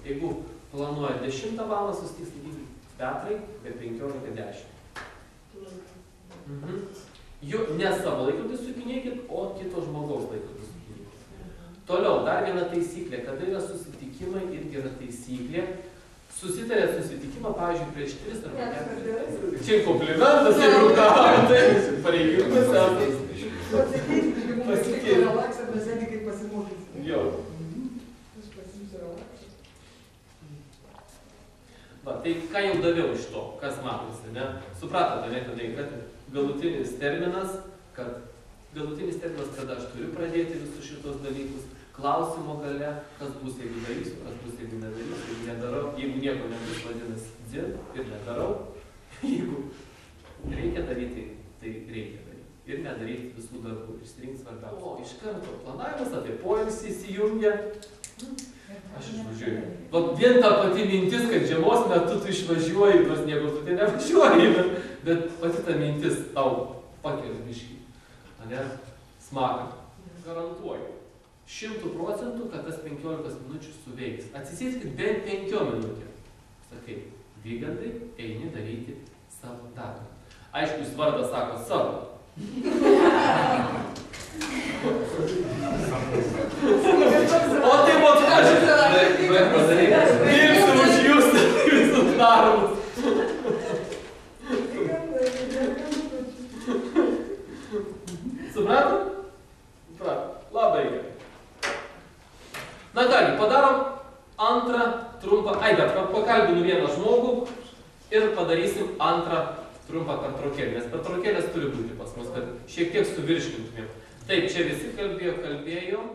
Jeigu planuoja 10 valandą susitiks, sakykime, Petrai, be 15:10. Ne savo laikrodį sukinėkit, o kito žmogaus laikrodį sukinėkit. Toliau, dar viena taisyklė, kada yra susitikimai, irgi yra taisyklė. Susitarė susitikimą, pavyzdžiui, prieš 3 ar 4. Čia komplimentas, jeigu ką, tai pareigimas esas. Pasikeisti relaksą, bet sėdi kaip pasimokysi. Jo. Aš pasiimsiu relaksą. Va, tai ką jau daviau iš to, kas matosi, ne? Supratote, ne, kad galutinis terminas, kada aš turiu pradėti visus šitos dalykus, klausimo gale, kas bus, jeigu darysiu, kas bus, jeigu nedarysiu, jeigu nedarau, jeigu nieko nebus, vadinasi, dzin ir nedarau. Jeigu reikia daryti, tai reikia daryti. Ir nedaryti visų darbų, išsirinkti svarbiausia. O iš karto planavimas apie poilsį įsijungia. Aš išvažiuoju. Vien ta pati mintis, kad žiemos metu tu išvažiuoji, nors niekur tu tai nevažiuoji, bet pati ta mintis tau pakelia biškį. Ane? Smaga. Garantuoju. 100%, kad tas 15 minučių suveiks. Atsisėskit bent 5 minutėm. Sakai, Vygandai, eini daryti savo darbą. Aišku, jis vardą sako savo. O tai vat aš dirbsiu už jūs visus darbus. Supratom? Supratom. Labai gerai. Na kągi, padarom antrą trumpą, bet pakalbinu vieną žmogų ir padarysim antrą trumpą pertraukėlę, nes pertraukėlės turi būti pas mus, kad šiek tiek suvirškintumėm. Taip, čia visi kalbėjom.